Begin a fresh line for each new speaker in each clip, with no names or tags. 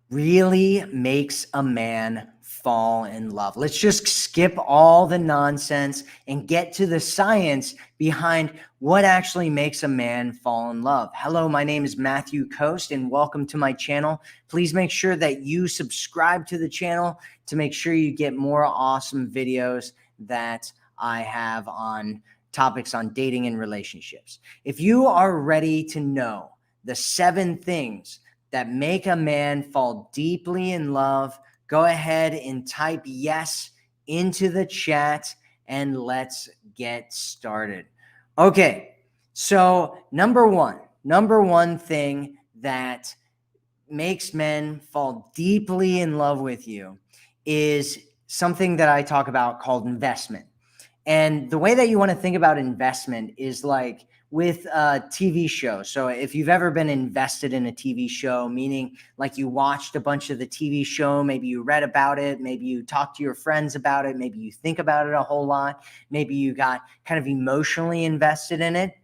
really makes a man fall in love? Let's just skip all the nonsense and get to the science behind what actually makes a man fall in love. Hello, my name is Matthew Coast, and welcome to my channel. Please make sure that you subscribe to the channel to make sure you get more awesome videos that I have on topics on dating and relationships. If you are ready to know the 7 things that make a man fall deeply in love, go ahead and type yes into the chat and let's get started. Okay, so number one thing that makes men fall deeply in love with you is something that I talk about called investment. And the way that you want to think about investment is like with a TV show. So if you've ever been invested in a TV show, meaning like you watched a bunch of the TV show, maybe you read about it, maybe you talked to your friends about it, maybe you think about it a whole lot, maybe you got kind of emotionally invested in it.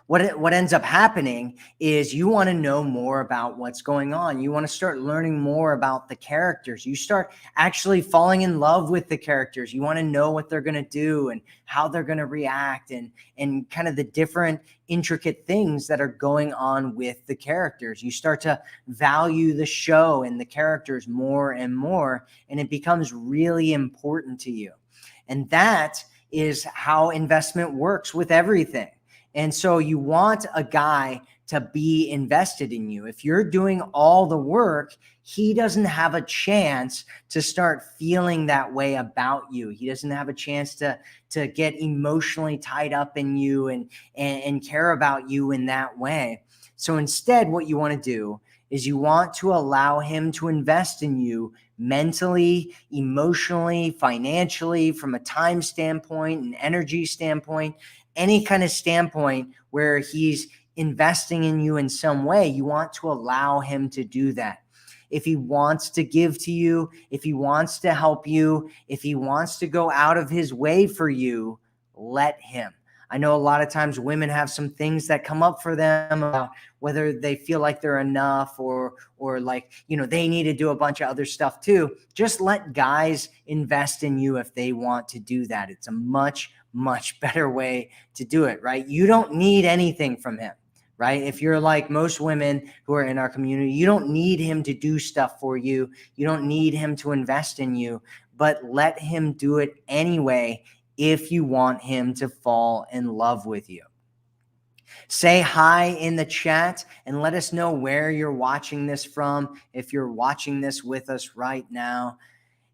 What ends up happening is you want to know more about what's going on. You want to start learning more about the characters. You start actually falling in love with the characters. You want to know what they're going to do and how they're going to react and kind of the different intricate things that are going on with the characters. You start to value the show and the characters more and more, and it becomes really important to you. And that is how investment works with everything. And so you want a guy to be invested in you. If you're doing all the work, he doesn't have a chance to start feeling that way about you. He doesn't have a chance to get emotionally tied up in you and care about you in that way. So instead, what you want to do is you want to allow him to invest in you mentally, emotionally, financially, from a time standpoint, an energy standpoint, any kind of standpoint where he's investing in you in some way. You want to allow him to do that. If he wants to give to you, if he wants to help you, if he wants to go out of his way for you, let him. I know a lot of times women have some things that come up for them about whether they feel like they're enough or like, they need to do a bunch of other stuff too. Just let guys invest in you if they want to do that. It's a much better way to do it, right? You don't need anything from him, right? If you're like most women who are in our community, you don't need him to do stuff for you. You don't need him to invest in you, but let him do it anyway if you want him to fall in love with you. Say hi in the chat and let us know where you're watching this from, if you're watching this with us right now.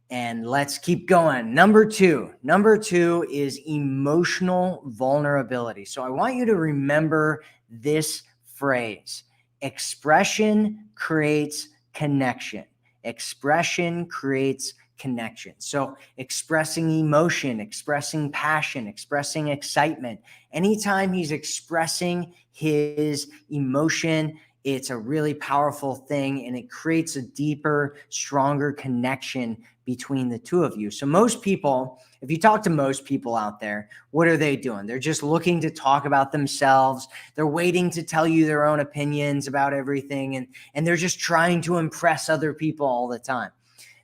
And let's keep going. Number two is emotional vulnerability. So I want you to remember this phrase: expression creates connection. Expression creates connection. So expressing emotion, expressing passion, expressing excitement. Anytime he's expressing his emotion, it's a really powerful thing, and it creates a deeper, stronger connection between the two of you. So most people, if you talk to most people out there, what are they doing? They're just looking to talk about themselves. They're waiting to tell you their own opinions about everything, and they're just trying to impress other people all the time.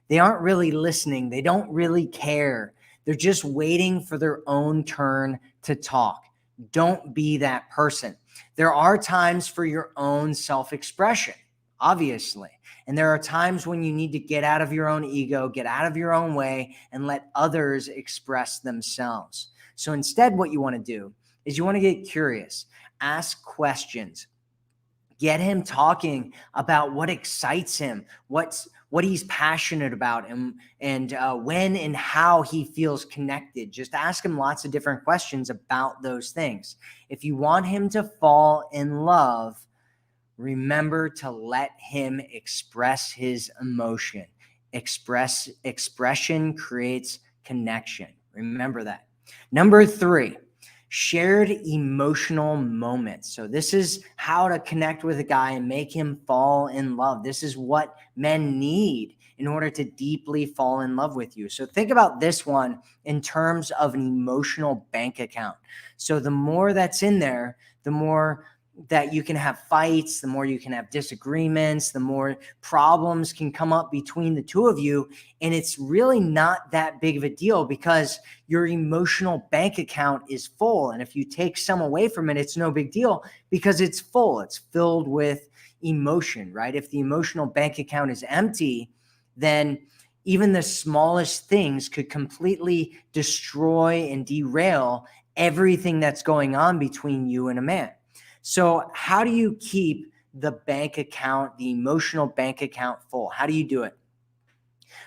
They aren't really listening. They don't really care. They're just waiting for their own turn to talk. Don't be that person. There are times for your own self-expression, obviously. And there are times when you need to get out of your own ego, get out of your own way, and let others express themselves. So instead, what you want to do is you want to get curious, ask questions, get him talking about what excites him, what he's passionate about, and when and how he feels connected. Just ask him lots of different questions about those things. If you want him to fall in love, remember to let him express his emotion. Expression creates connection. Remember that. Number 3, shared emotional moments. So this is how to connect with a guy and make him fall in love. This is what men need in order to deeply fall in love with you. So think about this one in terms of an emotional bank account. So the more that's in there, the more that you can have fights, the more you can have disagreements, the more problems can come up between the two of you. And it's really not that big of a deal because your emotional bank account is full. And if you take some away from it, it's no big deal because it's full. It's filled with emotion, right? If the emotional bank account is empty, then even the smallest things could completely destroy and derail everything that's going on between you and a man. So how do you keep the bank account, the emotional bank account full? How do you do it?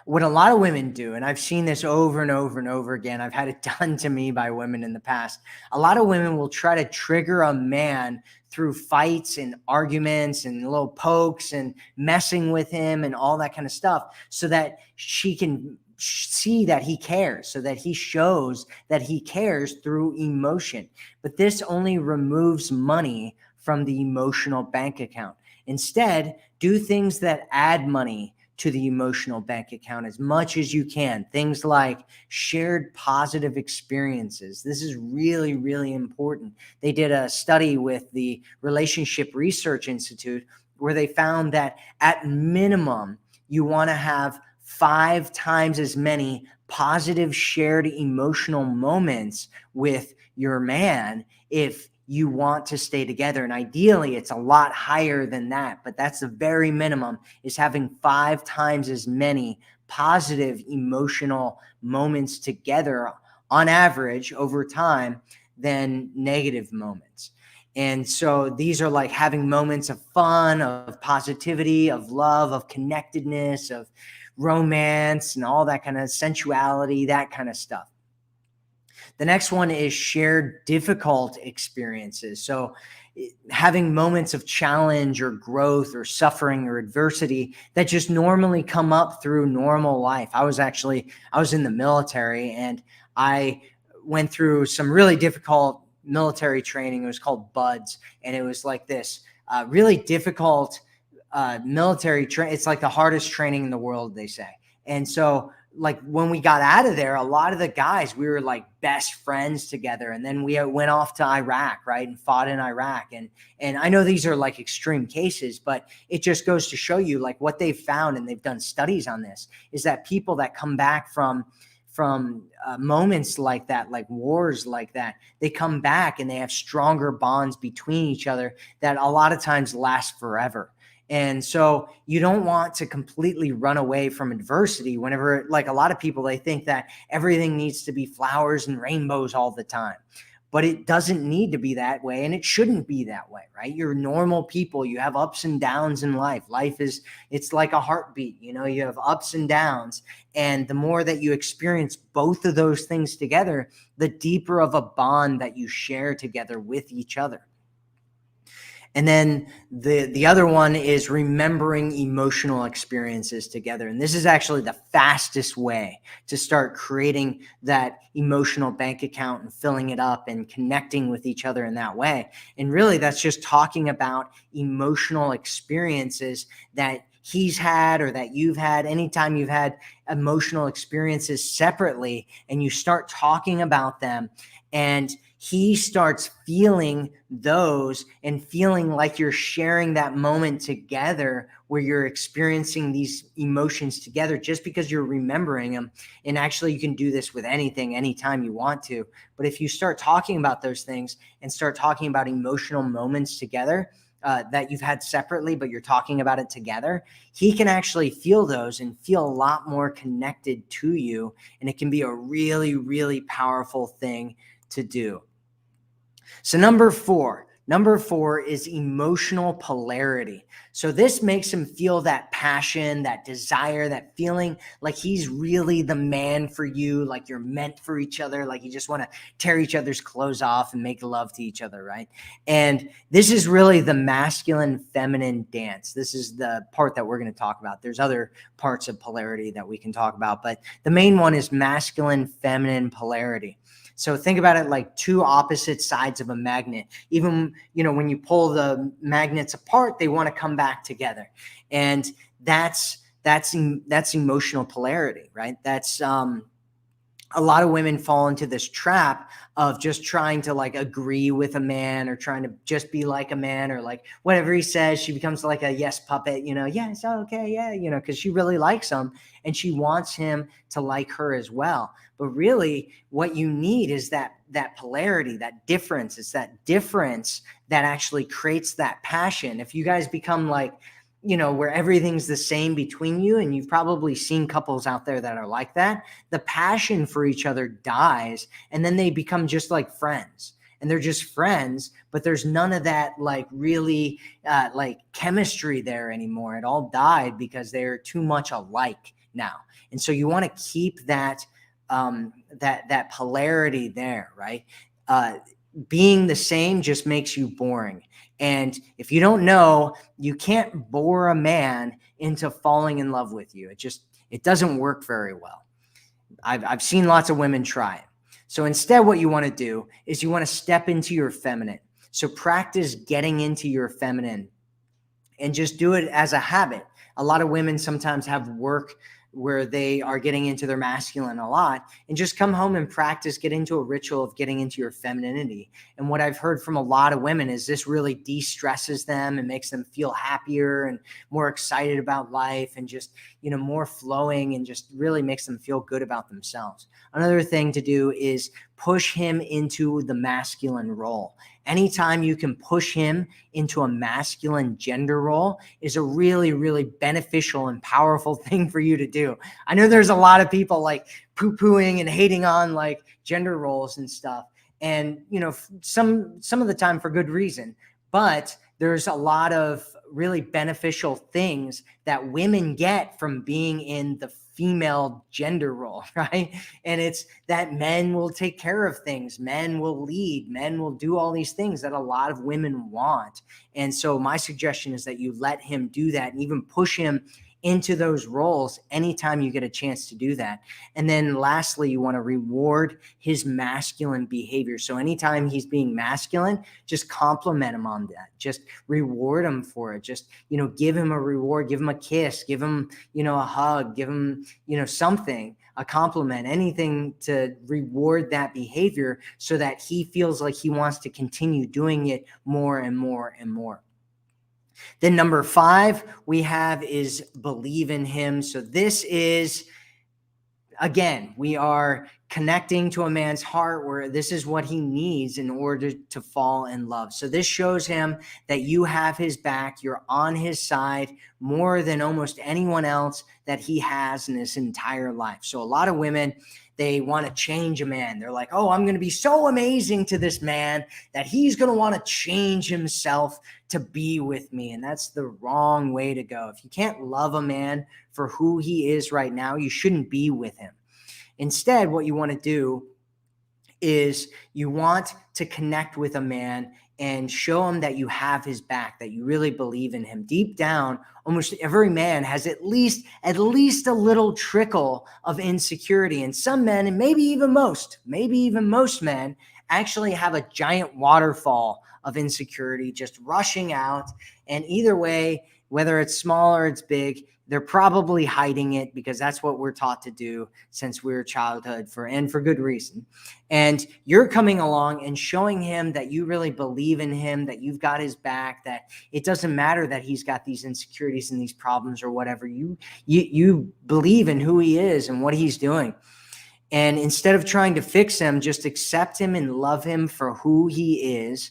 What a lot of women do, and I've seen this over and over and over again, I've had it done to me by women in the past. A lot of women will try to trigger a man through fights and arguments and little pokes and messing with him and all that kind of stuff so that she can see that he cares, so that he shows that he cares through emotion. But this only removes money from the emotional bank account. Instead, do things that add money to the emotional bank account as much as you can. Things like shared positive experiences. This is really, really important. They did a study with the Relationship Research Institute where they found that at minimum, you want to have 5 times as many positive shared emotional moments with your man if you want to stay together. And ideally, it's a lot higher than that, but that's the very minimum, is having 5 times as many positive emotional moments together on average over time than negative moments. And so these are like having moments of fun, of positivity, of love, of connectedness, of romance, and all that kind of sensuality, that kind of stuff. The next one is shared difficult experiences. So having moments of challenge or growth or suffering or adversity that just normally come up through normal life. I was in the military, and I went through some really difficult military training. It was called BUDS, and it was like this really difficult military training. It's like the hardest training in the world, they say. And so like when we got out of there, a lot of the guys, we were like best friends together. And then we went off to Iraq, right? And fought in Iraq. And I know these are like extreme cases, but it just goes to show you like what they've found, and they've done studies on this, is that people that come back from moments like that, like wars like that, they come back and they have stronger bonds between each other that a lot of times last forever. And so you don't want to completely run away from adversity whenever, like a lot of people, they think that everything needs to be flowers and rainbows all the time. But it doesn't need to be that way, and it shouldn't be that way, right? You're normal people. You have ups and downs in life. It's like a heartbeat, you have ups and downs. And the more that you experience both of those things together, the deeper of a bond that you share together with each other. And then the other one is remembering emotional experiences together. And this is actually the fastest way to start creating that emotional bank account and filling it up and connecting with each other in that way. And really, that's just talking about emotional experiences that he's had or that you've had. Anytime you've had emotional experiences separately and you start talking about them, and he starts feeling those and feeling like you're sharing that moment together where you're experiencing these emotions together just because you're remembering them. And actually, you can do this with anything, anytime you want to. But if you start talking about those things and start talking about emotional moments together that you've had separately, but you're talking about it together, he can actually feel those and feel a lot more connected to you. And it can be a really, really powerful thing to do. So number four is emotional polarity. So this makes him feel that passion, that desire, that feeling like he's really the man for you, like you're meant for each other, like you just want to tear each other's clothes off and make love to each other, right? And this is really the masculine feminine dance. This is the part that we're going to talk about. There's other parts of polarity that we can talk about, but the main one is masculine feminine polarity. So think about it like two opposite sides of a magnet. Even, when you pull the magnets apart, they want to come back together. And that's emotional polarity, right? That's a lot of women fall into this trap of just trying to like agree with a man or trying to just be like a man, or like whatever he says, she becomes like a yes puppet, yes, okay, yeah, because she really likes him and she wants him to like her as well. But really what you need is that polarity, that difference. It's that difference that actually creates that passion. If you guys become like, where everything's the same between you, and you've probably seen couples out there that are like that, the passion for each other dies, and then they become just like friends, and they're just friends, but there's none of that like really like chemistry there anymore. It all died because they're too much alike now. And so you want to keep that that polarity there, right? Being the same just makes you boring. And if you don't know, you can't bore a man into falling in love with you. It doesn't work very well. I've seen lots of women try it. So instead, what you want to do is you want to step into your feminine. So practice getting into your feminine and just do it as a habit. A lot of women sometimes have work where they are getting into their masculine a lot, and just come home and practice, get into a ritual of getting into your femininity. And what I've heard from a lot of women is this really de-stresses them and makes them feel happier and more excited about life, and just, more flowing, and just really makes them feel good about themselves. Another thing to do is push him into the masculine role. Anytime you can push him into a masculine gender role is a really, really beneficial and powerful thing for you to do. I know there's a lot of people like poo-pooing and hating on like gender roles and stuff. And, some of the time for good reason, but there's a lot of really beneficial things that women get from being in the female gender role, right? And it's that men will take care of things, men will lead, men will do all these things that a lot of women want. And so my suggestion is that you let him do that, and even push him into those roles anytime you get a chance to do that. And then lastly, you want to reward his masculine behavior. So anytime he's being masculine, just compliment him on that. Just reward him for it. Just, give him a reward, give him a kiss, give him, a hug, give him, something, a compliment, anything to reward that behavior so that he feels like he wants to continue doing it more and more and more. Then number 5 we have is believe in him. So this is, again, we are connecting to a man's heart where this is what he needs in order to fall in love. So this shows him that you have his back. You're on his side more than almost anyone else that he has in his entire life. So a lot of women, they want to change a man. They're like, oh, I'm going to be so amazing to this man that he's going to want to change himself to be with me. And that's the wrong way to go. If you can't love a man for who he is right now, you shouldn't be with him. Instead, what you want to do is you want to connect with a man and show him that you have his back, that you really believe in him. Deep down, almost every man has at least a little trickle of insecurity. And some men, and maybe even most men, actually have a giant waterfall of insecurity just rushing out. And either way, whether it's small or it's big, they're probably hiding it because that's what we're taught to do since we were childhood, for good reason. And you're coming along and showing him that you really believe in him, that you've got his back, that it doesn't matter that he's got these insecurities and these problems or whatever. You believe in who he is and what he's doing. And instead of trying to fix him, just accept him and love him for who he is,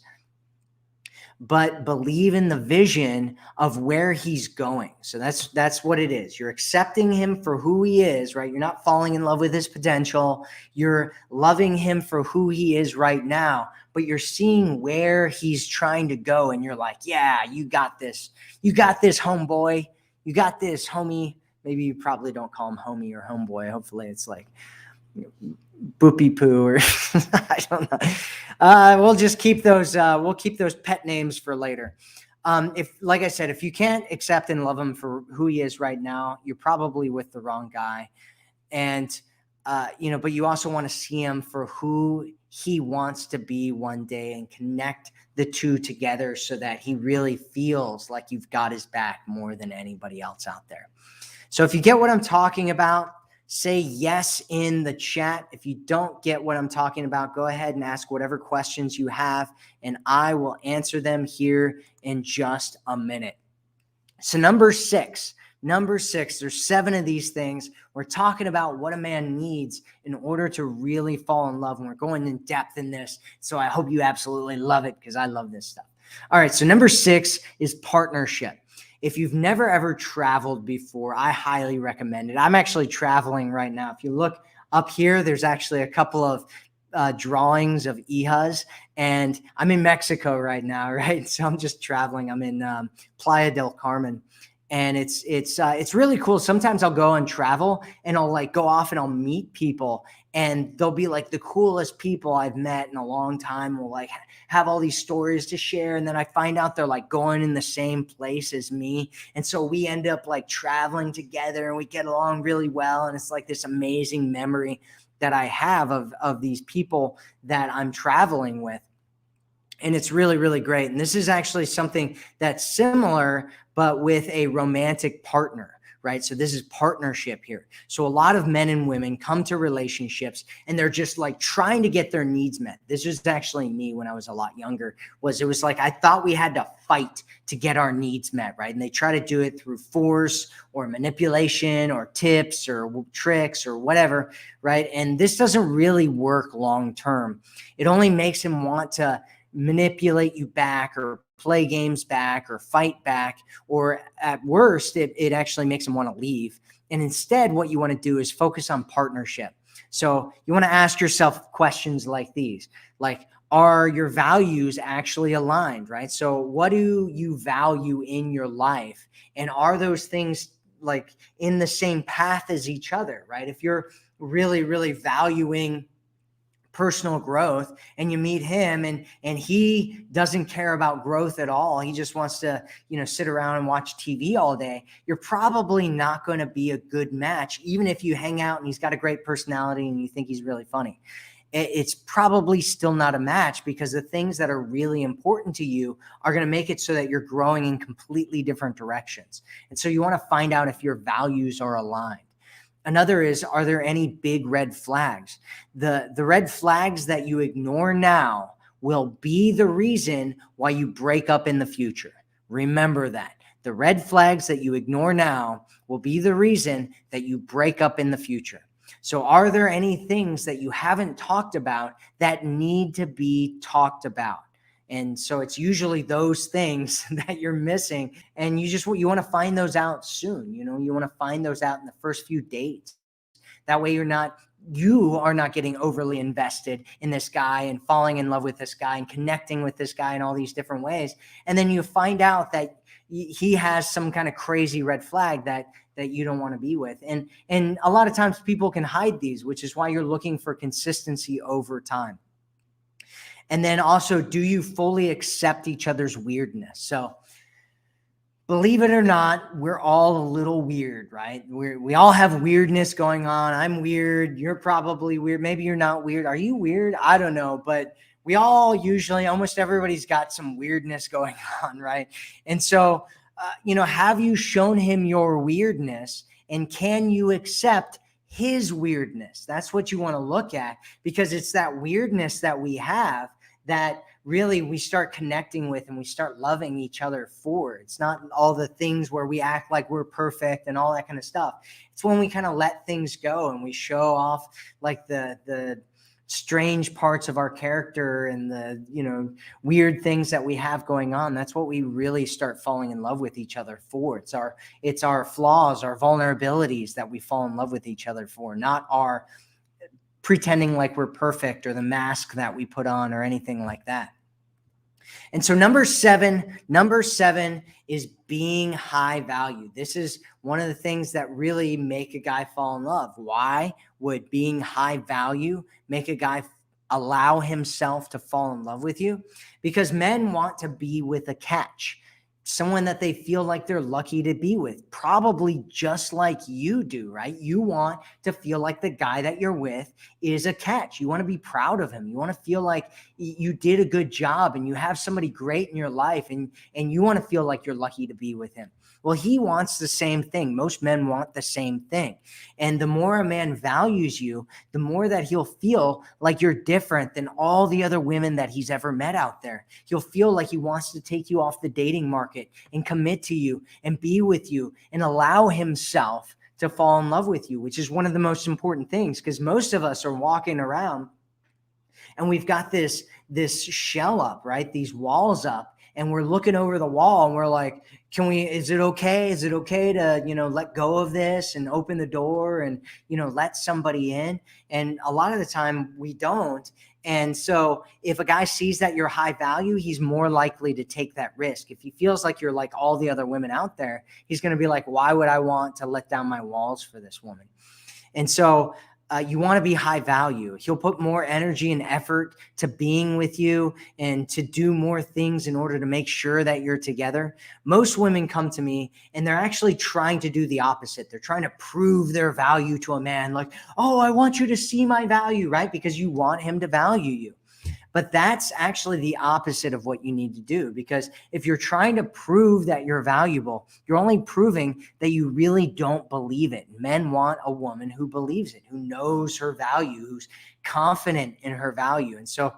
but believe in the vision of where he's going. So that's what it is. You're accepting him for who he is, right? You're not falling in love with his potential. You're loving him for who he is right now, but you're seeing where he's trying to go. And you're like, yeah, you got this. You got this, homeboy. You got this, homie. Maybe you probably don't call him homie or homeboy. Hopefully it's like boopy poo, or I don't know. We'll just keep those. We'll keep those pet names for later. If, like I said, if you can't accept and love him for who he is right now, you're probably with the wrong guy. And but you also want to see him for who he wants to be one day, and connect the two together so that he really feels like you've got his back more than anybody else out there. So if you get what I'm talking about, Say yes in the chat. If you don't get what I'm talking about, go ahead and ask whatever questions you have, and I will answer them here in just a minute. So number six, there's 7 of these things. We're talking about what a man needs in order to really fall in love. And we're going in depth in this. So I hope you absolutely love it, because I love this stuff. All right. So number 6 is partnership. If you've never ever traveled before, I highly recommend it. I'm actually traveling right now. If you look up here, there's actually a couple of drawings of hijas, and I'm in Mexico right now, right? So I'm just traveling. I'm in Playa del Carmen, and it's really cool. Sometimes I'll go and travel, and I'll like go off and I'll meet people, and they'll be like the coolest people I've met in a long time. We'll like have all these stories to share, and then I find out they're like going in the same place as me, and so we end up like traveling together, and we get along really well, and it's like this amazing memory that I have of these people that I'm traveling with. And it's really, really great. And this is actually something that's similar, but with a romantic partner, right? So this is partnership here. So a lot of men and women come to relationships and they're just like trying to get their needs met. This was actually me when I was a lot younger. It was like I thought we had to fight to get our needs met, right? And they try to do it through force or manipulation or tips or tricks or whatever, right? And this doesn't really work long term. It only makes him want to manipulate you back or play games back or fight back, or at worst, it actually makes them want to leave. And instead, what you want to do is focus on partnership. So you want to ask yourself questions like these, like, are your values actually aligned, right? So what do you value in your life? And are those things like in the same path as each other, right? If you're really, really valuing personal growth and you meet him and he doesn't care about growth at all, he just wants to sit around and watch TV all day, you're probably not going to be a good match. Even if you hang out and he's got a great personality and you think he's really funny, it's probably still not a match, because the things that are really important to you are going to make it so that you're growing in completely different directions. And so you want to find out if your values are aligned. Another is, are there any big red flags? The red flags that you ignore now will be the reason why you break up in the future. Remember that. The red flags that you ignore now will be the reason that you break up in the future. So are there any things that you haven't talked about that need to be talked about? And so it's usually those things that you're missing, and you want to find those out soon. You want to find those out in the first few dates. That way you are not getting overly invested in this guy and falling in love with this guy and connecting with this guy in all these different ways. And then you find out that he has some kind of crazy red flag that you don't want to be with. And a lot of times people can hide these, which is why you're looking for consistency over time. And then also, do you fully accept each other's weirdness? So believe it or not, we're all a little weird, right? We all have weirdness going on. I'm weird. You're probably weird. Maybe you're not weird. Are you weird? I don't know. But we all usually, almost everybody's got some weirdness going on, right? And so, have you shown him your weirdness, and can you accept his weirdness? That's what you want to look at, because it's that weirdness that we have that really we start connecting with and we start loving each other for. It's not all the things where we act like we're perfect and all that kind of stuff. It's when we kind of let things go and we show off like the strange parts of our character and the weird things that we have going on. That's what we really start falling in love with each other for. It's our flaws, our vulnerabilities that we fall in love with each other for, not our pretending like we're perfect or the mask that we put on or anything like that. And so number seven is being high value. This is one of the things that really make a guy fall in love. Why would being high value make a guy allow himself to fall in love with you? Because men want to be with a catch, someone that they feel like they're lucky to be with, probably just like you do, right? You want to feel like the guy that you're with is a catch. You want to be proud of him. You want to feel like you did a good job and you have somebody great in your life, and you want to feel like you're lucky to be with him. Well, he wants the same thing. Most men want the same thing. And the more a man values you, the more that he'll feel like you're different than all the other women that he's ever met out there. He'll feel like he wants to take you off the dating market and commit to you and be with you and allow himself to fall in love with you, which is one of the most important things, because most of us are walking around and we've got this shell up, right? These walls up, and we're looking over the wall and we're like, is it okay to, let go of this and open the door and, let somebody in? And a lot of the time we don't. And so if a guy sees that you're high value, he's more likely to take that risk. If he feels like you're like all the other women out there, he's going to be like, why would I want to let down my walls for this woman? And so you want to be high value. He'll put more energy and effort to being with you and to do more things in order to make sure that you're together. Most women come to me and they're actually trying to do the opposite. They're trying to prove their value to a man, like, oh, I want you to see my value, right? Because you want him to value you. But that's actually the opposite of what you need to do, because if you're trying to prove that you're valuable, you're only proving that you really don't believe it. Men want a woman who believes it, who knows her value, who's confident in her value. And so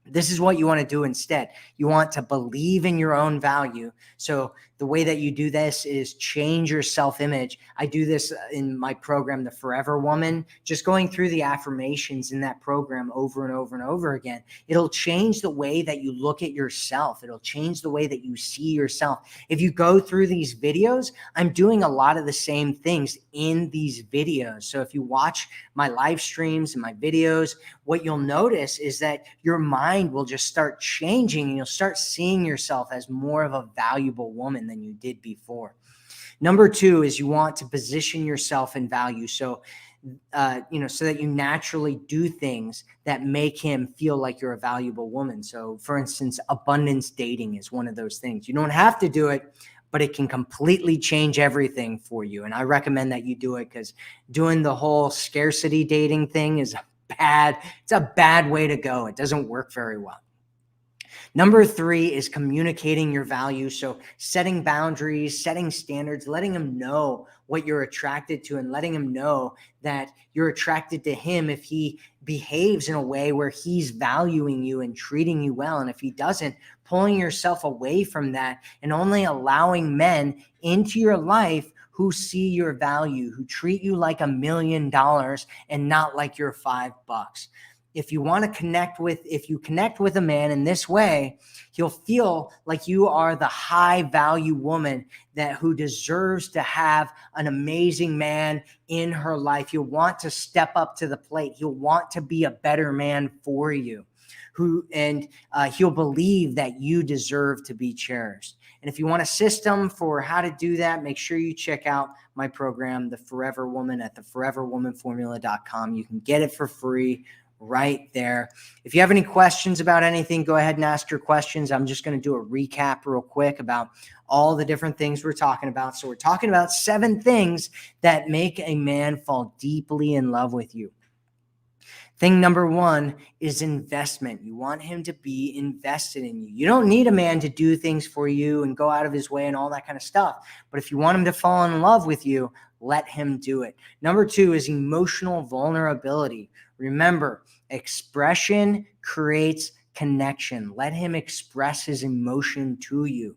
this is what you want to do instead. You want to believe in your own value. So the way that you do this is change your self-image. I do this in my program, The Forever Woman, just going through the affirmations in that program over and over and over again. It'll change the way that you look at yourself. It'll change the way that you see yourself. If you go through these videos, I'm doing a lot of the same things in these videos. So if you watch my live streams and my videos, what you'll notice is that your mind will just start changing and you'll start seeing yourself as more of a valuable woman than you did before. Number 2 is you want to position yourself in value. So, so that you naturally do things that make him feel like you're a valuable woman. So for instance, abundance dating is one of those things. You don't have to do it, but it can completely change everything for you. And I recommend that you do it, because doing the whole scarcity dating thing is it's a bad way to go. It doesn't work very well. Number 3 is communicating your value. So setting boundaries, setting standards, letting him know what you're attracted to, and letting him know that you're attracted to him if he behaves in a way where he's valuing you and treating you well. And if he doesn't, pulling yourself away from that and only allowing men into your life who see your value, who treat you like $1 million and not like you're $5. If you connect with a man in this way, he'll feel like you are the high value woman who deserves to have an amazing man in her life. He'll want to step up to the plate. He'll want to be a better man for you, he'll believe that you deserve to be cherished. And if you want a system for how to do that, make sure you check out my program, The Forever Woman, at theforeverwomanformula.com. You can get it for free right there. If you have any questions about anything, go ahead and ask your questions. I'm just going to do a recap real quick about all the different things we're talking about. So we're talking about 7 things that make a man fall deeply in love with you. Thing number 1 is investment. You want him to be invested in you. You don't need a man to do things for you and go out of his way and all that kind of stuff. But if you want him to fall in love with you, let him do it. Number 2 is emotional vulnerability. Remember, expression creates connection. Let him express his emotion to you.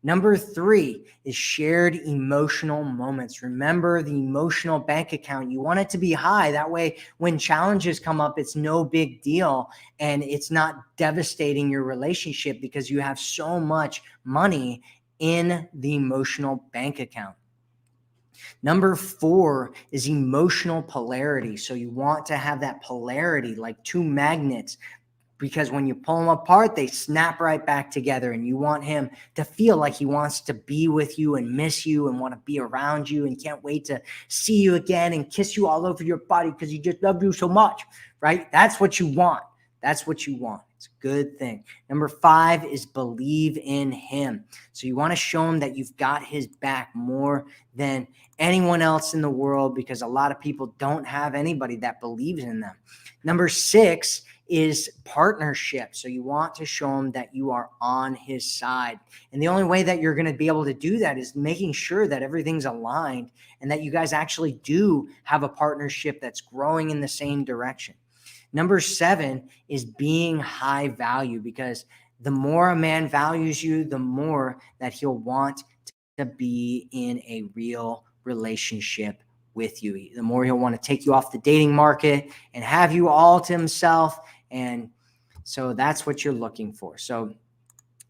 Number 3 is shared emotional moments. Remember the emotional bank account. You want it to be high. That way, when challenges come up, it's no big deal and it's not devastating your relationship because you have so much money in the emotional bank account. Number 4 is emotional polarity. So you want to have that polarity like 2 magnets, because when you pull them apart, they snap right back together, and you want him to feel like he wants to be with you and miss you and want to be around you and can't wait to see you again and kiss you all over your body because he just loves you so much, right? That's what you want. That's what you want. It's a good thing. Number 5 is believe in him. So you want to show him that you've got his back more than anyone else in the world, because a lot of people don't have anybody that believes in them. Number 6 is partnership. So you want to show him that you are on his side. And the only way that you're going to be able to do that is making sure that everything's aligned and that you guys actually do have a partnership that's growing in the same direction. Number 7 is being high value, because the more a man values you, the more that he'll want to be in a real relationship with you. The more he'll want to take you off the dating market and have you all to himself. And so that's what you're looking for. So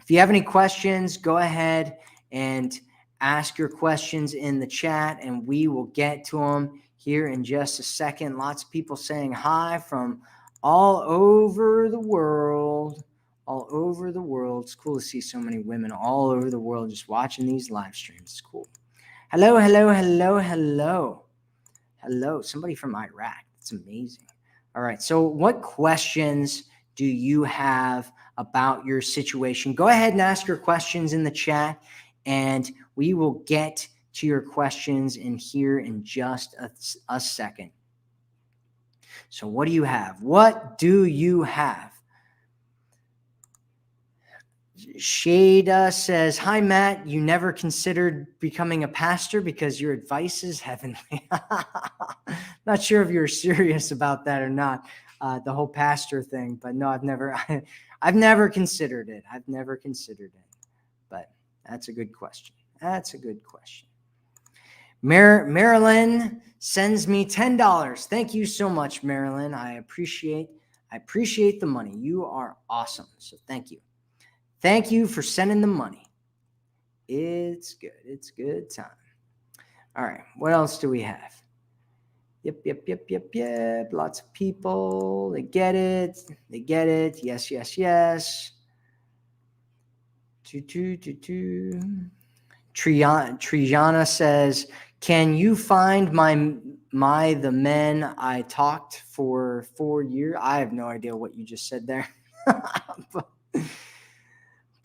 if you have any questions, go ahead and ask your questions in the chat and we will get to them here in just a second. Lots of people saying hi from all over the world. All over the world. It's cool to see so many women all over the world just watching these live streams. It's cool. Hello, hello, hello, hello. Hello, somebody from Iraq. That's amazing. All right, so what questions do you have about your situation? Go ahead and ask your questions in the chat, and we will get to your questions in here in just a second. So what do you have? What do you have? Shada says, hi, Matt. You never considered becoming a pastor because your advice is heavenly. Not sure if you're serious about that or not, the whole pastor thing. But no, I've never considered it. I've never considered it. But that's a good question. That's a good question. Marilyn sends me $10. Thank you so much, Marilyn. I appreciate the money. You are awesome. So thank you. Thank you for sending the money. It's good. It's good time. All right. What else do we have? Yep. Lots of people. They get it. Yes. Triana says, can you find the men I talked for 4 years? I have no idea what you just said there.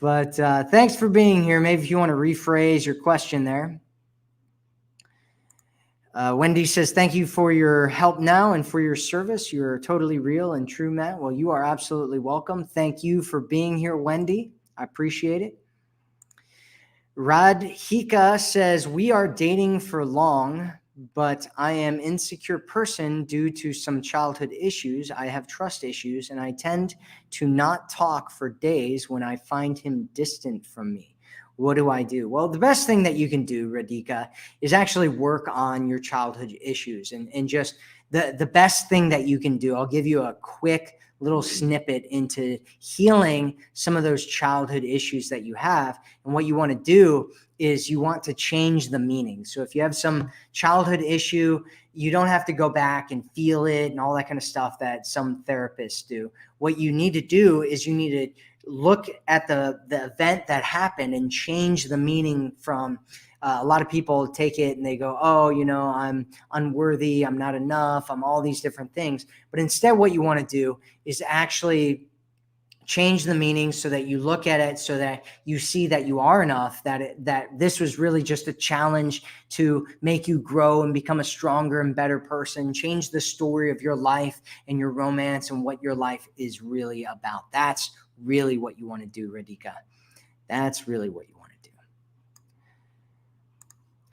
But thanks for being here. Maybe if you want to rephrase your question there. Wendy says, thank you for your help now and for your service. You're totally real and true, Matt. Well, you are absolutely welcome. Thank you for being here, Wendy. I appreciate it. Radhika says, we are dating for long, but I am an insecure person due to some childhood issues. I have trust issues, and I tend to not talk for days when I find him distant from me. What do I do? Well, the best thing that you can do, Radhika, is actually work on your childhood issues. And just the best thing that you can do, I'll give you a quick little snippet into healing some of those childhood issues that you have. And what you want to do is you want to change the meaning. So if you have some childhood issue, you don't have to go back and feel it and all that kind of stuff that some therapists do. What you need to do is you need to look at the event that happened and change the meaning from a lot of people take it and they go, oh, I'm unworthy, I'm not enough, I'm all these different things. But instead, what you want to do is actually change the meaning so that you look at it so that you see that you are enough, that this was really just a challenge to make you grow and become a stronger and better person, change the story of your life and your romance and what your life is really about. That's really what you want to do, Radhika. That's really what you want to do.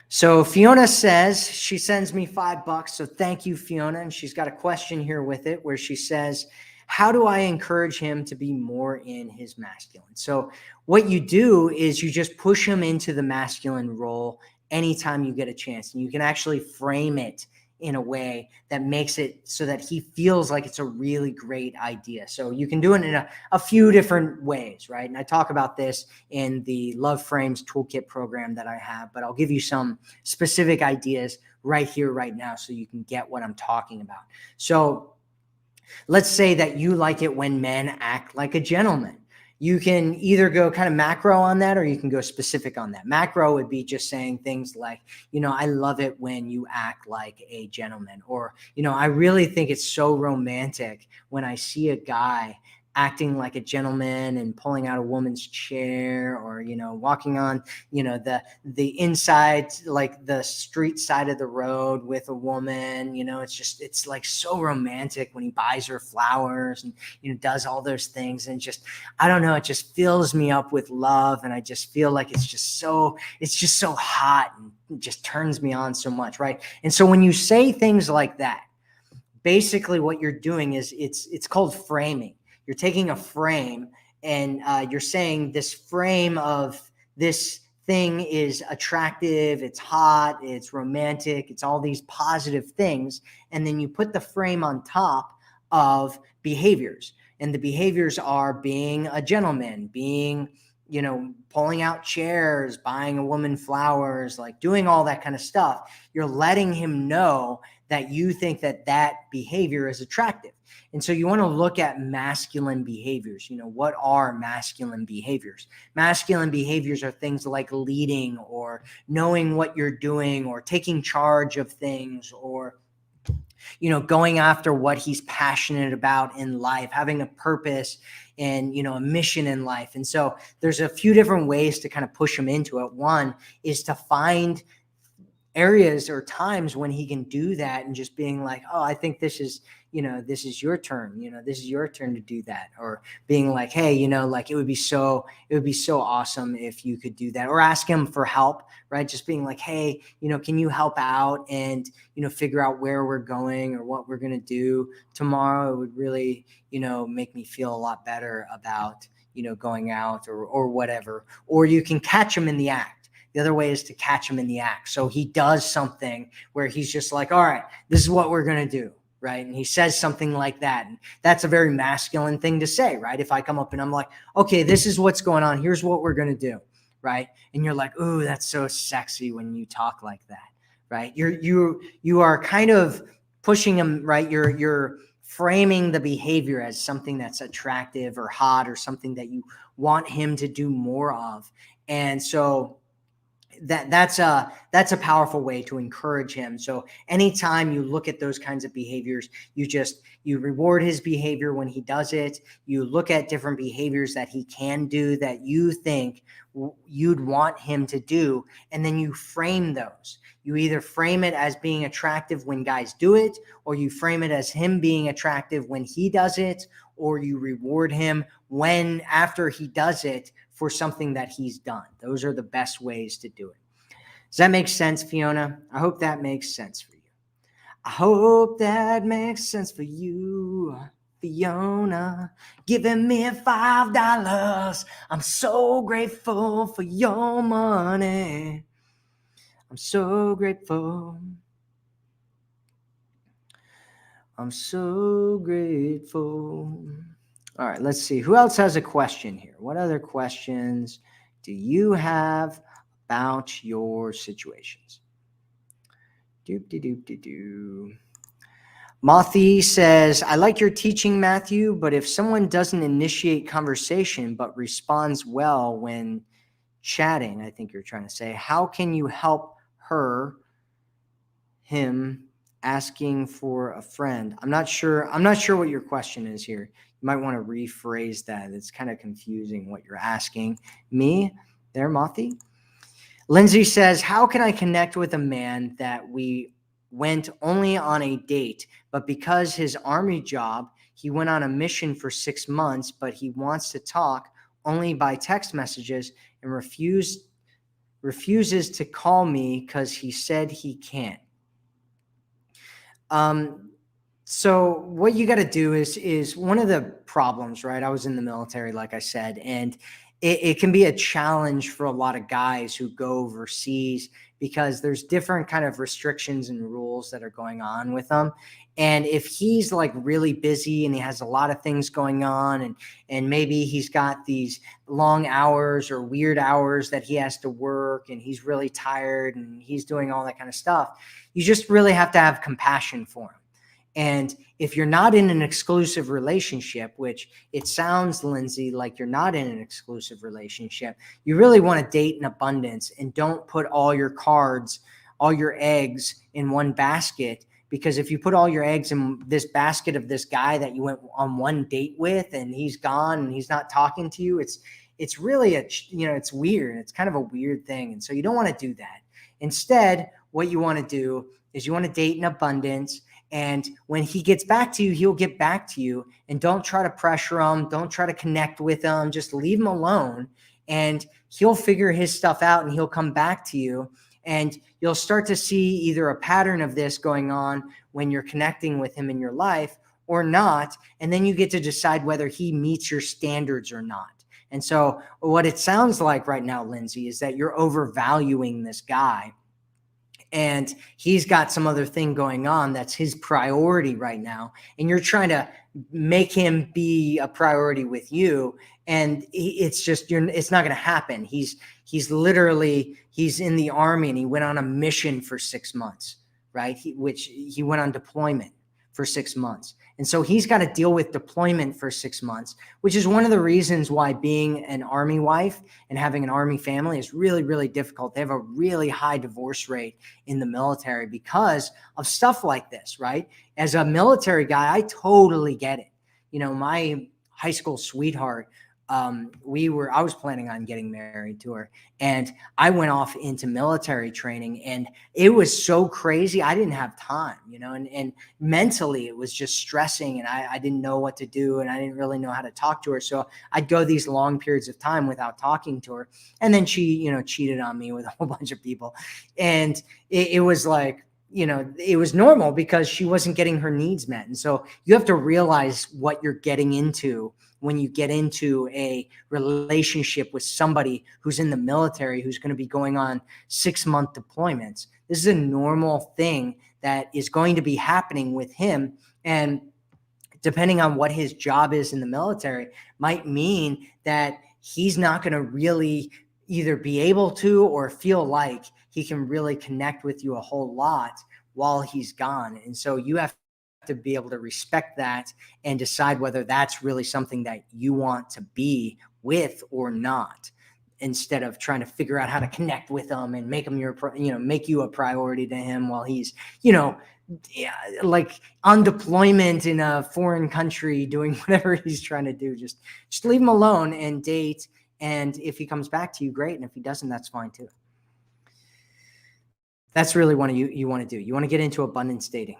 So Fiona says, she sends me $5. So thank you, Fiona. And she's got a question here with it where she says, how do I encourage him to be more in his masculine? So what you do is you just push him into the masculine role anytime you get a chance. And you can actually frame it in a way that makes it so that he feels like it's a really great idea. So you can do it in a few different ways, right? And I talk about this in the Love Frames Toolkit program that I have, but I'll give you some specific ideas right here, right now, so you can get what I'm talking about. So let's say that you like it when men act like a gentleman. You can either go kind of macro on that or you can go specific on that. Macro would be just saying things like, I love it when you act like a gentleman, or, I really think it's so romantic when I see a guy acting like a gentleman and pulling out a woman's chair, or, walking on, the inside, like the street side of the road with a woman. It's like so romantic when he buys her flowers and, does all those things. And just, I don't know, it just fills me up with love. And I just feel like it's just so hot, and it just turns me on so much. Right. And so when you say things like that, basically what you're doing is it's called framing. You're taking a frame, and you're saying this frame of this thing is attractive, it's hot, it's romantic, it's all these positive things. And then you put the frame on top of behaviors. And the behaviors are being a gentleman, being, pulling out chairs, buying a woman flowers, like doing all that kind of stuff. You're letting him know that you think that behavior is attractive. And so you want to look at masculine behaviors. What are masculine behaviors? Masculine behaviors are things like leading, or knowing what you're doing, or taking charge of things, or, going after what he's passionate about in life, having a purpose and, a mission in life. And so there's a few different ways to kind of push him into it. One is to find areas or times when he can do that, and just being like, oh, I think this is your turn, this is your turn to do that. Or being like, hey, like it would be so awesome if you could do that. Or ask him for help, right? Just being like, hey, can you help out and, figure out where we're going or what we're going to do tomorrow? It would really, make me feel a lot better about, going out or whatever. Or you can catch him in the act. The other way is to catch him in the act. So he does something where he's just like, all right, this is what we're going to do. Right. And he says something like that. And that's a very masculine thing to say. Right. If I come up and I'm like, okay, this is what's going on. Here's what we're going to do. Right. And you're like, ooh, that's so sexy when you talk like that. Right. You are kind of pushing him. Right. You're framing the behavior as something that's attractive or hot, or something that you want him to do more of. And so that's a powerful way to encourage him. So anytime you look at those kinds of behaviors, you reward his behavior when he does it. You look at different behaviors that he can do that you think you'd want him to do, and then you frame those. You either frame it as being attractive when guys do it, or you frame it as him being attractive when he does it, or you reward him after he does it for something that he's done. Those are the best ways to do it. Does that make sense, Fiona? I hope that makes sense for you. I hope that makes sense for you, Fiona. Giving me $5. I'm so grateful for your money. I'm so grateful. I'm so grateful. All right, let's see. Who else has a question here? What other questions do you have about your situations? Mothy says, I like your teaching, Matthew, but if someone doesn't initiate conversation but responds well when chatting, I think you're trying to say, how can you help him asking for a friend? I'm not sure what your question is here. You might want to rephrase that. It's kind of confusing what you're asking me there, Mothy. Lindsay says, how can I connect with a man that we went only on a date, but because his army job, he went on a mission for 6 months, but he wants to talk only by text messages and refuses to call me because he said he can't. So what you got to do is one of the problems, right? I was in the military, like I said, and it can be a challenge for a lot of guys who go overseas because there's different kind of restrictions and rules that are going on with them. And if he's like really busy and he has a lot of things going on, and maybe he's got these long hours or weird hours that he has to work, and he's really tired and he's doing all that kind of stuff, you just really have to have compassion for him. And if you're not in an exclusive relationship, which it sounds, Lindsay, like you're not in an exclusive relationship, you really want to date in abundance and don't put all your eggs in one basket, because if you put all your eggs in this basket of this guy that you went on one date with and he's gone and he's not talking to you, it's really it's weird. It's kind of a weird thing. And so you don't want to do that. Instead, what you want to do is you want to date in abundance. And when he gets back to you, he'll get back to you. And don't try to pressure him. Don't try to connect with him. Just leave him alone. And he'll figure his stuff out and he'll come back to you. And you'll start to see either a pattern of this going on when you're connecting with him in your life or not. And then you get to decide whether he meets your standards or not. And so what it sounds like right now, Lindsay, is that you're overvaluing this guy. And he's got some other thing going on that's his priority right now. And you're trying to make him be a priority with you. And it's not going to happen. He's in the Army and he went on a mission for 6 months, right? He went on deployment for 6 months. And so he's got to deal with deployment for 6 months, which is one of the reasons why being an Army wife and having an Army family is really, really difficult. They have a really high divorce rate in the military because of stuff like this, right? As a military guy, I totally get it. My high school sweetheart, I was planning on getting married to her, and I went off into military training, and it was so crazy. I didn't have time, and mentally it was just stressing, and I didn't know what to do, and I didn't really know how to talk to her. So I'd go these long periods of time without talking to her. And then she, cheated on me with a whole bunch of people. And it was like, it was normal because she wasn't getting her needs met. And so you have to realize what you're getting into when you get into a relationship with somebody who's in the military, who's going to be going on 6-month deployments. This is a normal thing that is going to be happening with him. And depending on what his job is in the military, might mean that he's not going to really either be able to or feel like he can really connect with you a whole lot while he's gone. And so you have to be able to respect that and decide whether that's really something that you want to be with or not, instead of trying to figure out how to connect with him and make him make you a priority to him while he's, like on deployment in a foreign country doing whatever he's trying to do. Just leave him alone and date. And if he comes back to you, great. And if he doesn't, that's fine too. That's really what you want to do. You want to get into abundance dating.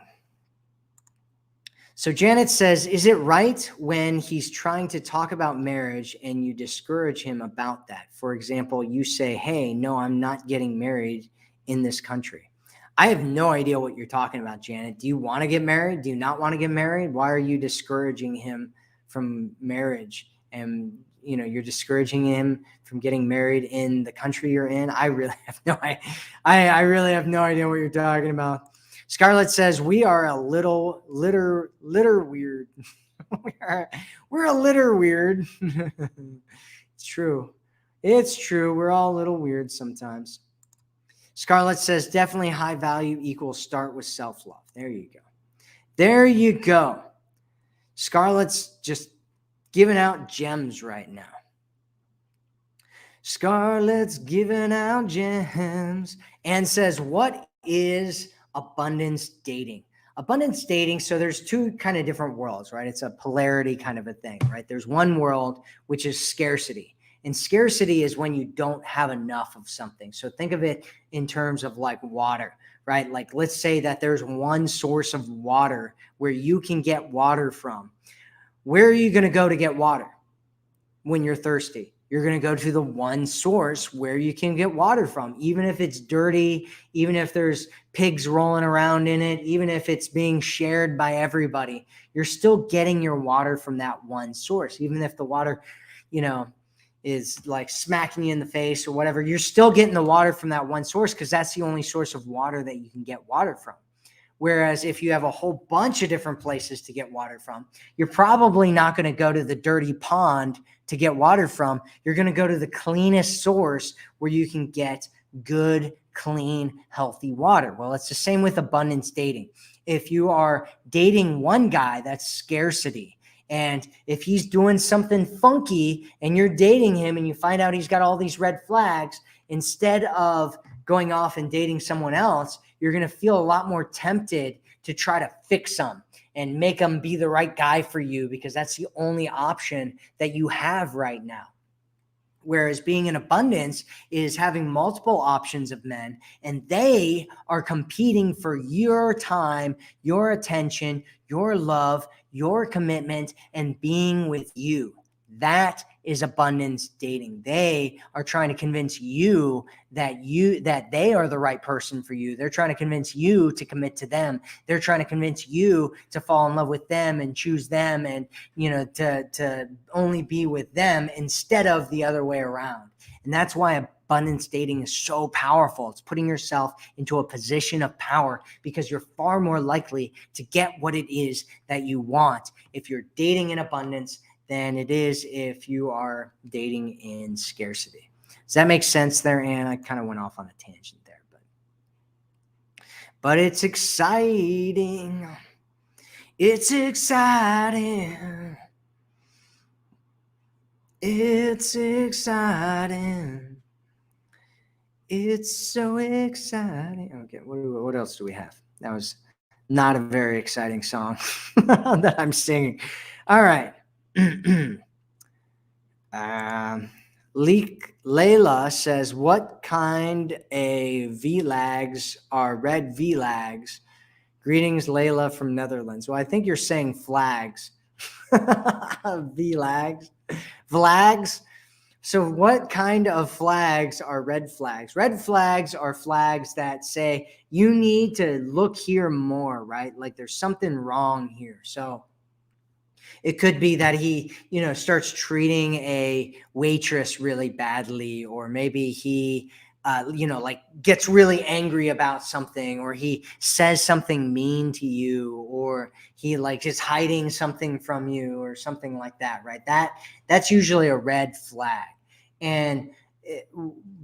So Janet says, is it right when he's trying to talk about marriage and you discourage him about that? For example, you say, hey, no, I'm not getting married in this country. I have no idea what you're talking about, Janet. Do you want to get married? Do you not want to get married? Why are you discouraging him from marriage? And you're discouraging him from getting married in the country you're in. I really have I really have no idea what you're talking about. Scarlett says, we are a little litter weird. We're a litter weird. It's true. We're all a little weird sometimes. Scarlett says, definitely high value equals start with self-love. There you go. Scarlett's just giving out gems right now. Scarlett's giving out gems and says, what is abundance dating? Abundance dating, so there's two kind of different worlds, right? It's a polarity kind of a thing, right? There's one world, which is scarcity. And scarcity is when you don't have enough of something. So think of it in terms of like water, right? Like let's say that there's one source of water where you can get water from. Where are you going to go to get water when you're thirsty? You're going to go to the one source where you can get water from, even if it's dirty, even if there's pigs rolling around in it, even if it's being shared by everybody. You're still getting your water from that one source, even if the water, is like smacking you in the face or whatever. You're still getting the water from that one source because that's the only source of water that you can get water from. Whereas if you have a whole bunch of different places to get water from, you're probably not going to go to the dirty pond to get water from. You're going to go to the cleanest source where you can get good, clean, healthy water. Well, it's the same with abundance dating. If you are dating one guy, that's scarcity. And if he's doing something funky and you're dating him and you find out he's got all these red flags, instead of going off and dating someone else, you're going to feel a lot more tempted to try to fix them and make them be the right guy for you, because that's the only option that you have right now. Whereas being in abundance is having multiple options of men, and they are competing for your time, your attention, your love, your commitment, and being with you. That is abundance dating. They are trying to convince you that they are the right person for you. They're trying to convince you to commit to them. They're trying to convince you to fall in love with them and choose them, and to only be with them instead of the other way around. And that's why abundance dating is so powerful. It's putting yourself into a position of power, because you're far more likely to get what it is that you want if you're dating in abundance than it is if you are dating in scarcity. Does that make sense there, Anne? I kind of went off on a tangent there, but it's exciting. It's exciting. It's exciting. It's so exciting. Okay, what else do we have? That was not a very exciting song that I'm singing. All right. Layla says, what kind of VLAGs are red VLAGs? Greetings, Layla from Netherlands. Well, I think you're saying flags. VLAGs. Flags. So what kind of flags are red flags? Red flags are flags that say you need to look here more, right? Like there's something wrong here. So it could be that he, starts treating a waitress really badly, or maybe he, gets really angry about something, or he says something mean to you, or he is hiding something from you, or something like that, right? That's usually a red flag. And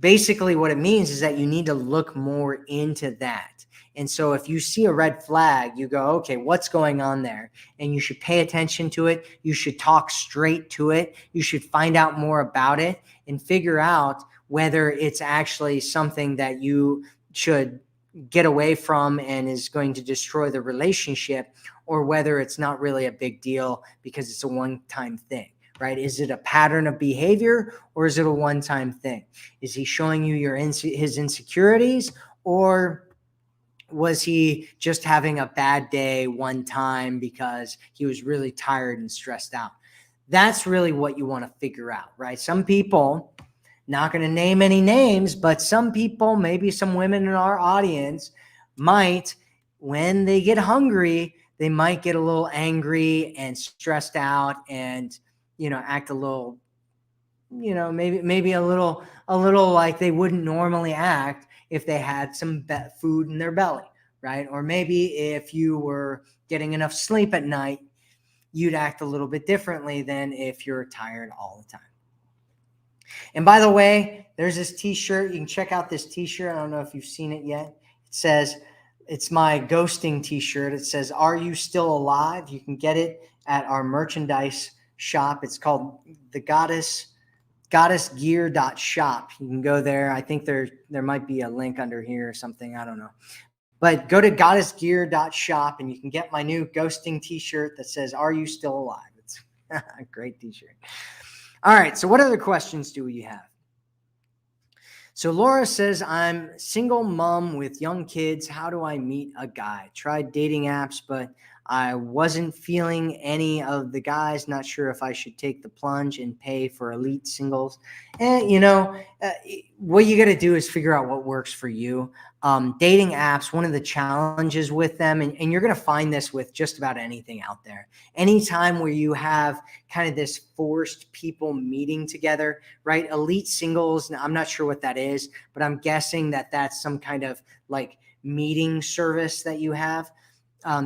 basically what it means is that you need to look more into that. And so if you see a red flag, you go, okay, what's going on there? And you should pay attention to it. You should talk straight to it. You should find out more about it and figure out whether it's actually something that you should get away from and is going to destroy the relationship, or whether it's not really a big deal because it's a one-time thing. Right? Is it a pattern of behavior, or is it a one-time thing? Is he showing you his insecurities, or was he just having a bad day one time because he was really tired and stressed out? That's really what you want to figure out, right? Some people, not going to name any names, but some people, maybe some women in our audience, might, when they get hungry, they might get a little angry and stressed out and act a little, maybe a little like they wouldn't normally act if they had some food in their belly, right? Or maybe if you were getting enough sleep at night, you'd act a little bit differently than if you're tired all the time. And by the way, there's this t-shirt. You can check out this t-shirt. I don't know if you've seen it yet. It says, it's my ghosting t-shirt. It says, "Are you still alive?" You can get it at our merchandise shop. It's called the goddessgear.shop. You can go there. I think there might be a link under here or something. I don't know. But go to goddessgear.shop and you can get my new ghosting t-shirt that says, "Are you still alive?" It's a great t-shirt. All right. So what other questions do we have? So Laura says, I'm single mom with young kids. How do I meet a guy? Tried dating apps, but I wasn't feeling any of the guys. Not sure if I should take the plunge and pay for elite singles. And, what you got to do is figure out what works for you. Dating apps, one of the challenges with them, and you're going to find this with just about anything out there. Anytime where you have kind of this forced people meeting together, right? Elite singles, I'm not sure what that is, but I'm guessing that that's some kind of like meeting service that you have.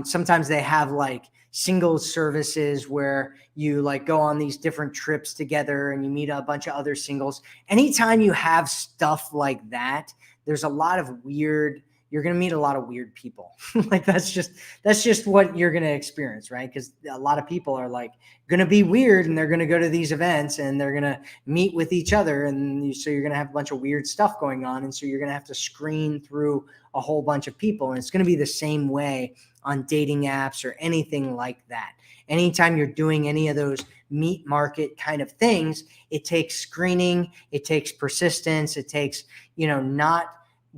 Sometimes they have like singles services where you like go on these different trips together and you meet a bunch of other singles. Anytime you have stuff like that, there's a lot of weird you're going to meet a lot of weird people. Like that's just what you're going to experience, right? Because a lot of people are like going to be weird, and they're going to go to these events, and they're going to meet with each other, and so you're going to have a bunch of weird stuff going on, and so you're going to have to screen through a whole bunch of people, and it's going to be the same way on dating apps or anything like that. Anytime you're doing any of those meat market kind of things, it takes screening, it takes persistence, it takes, not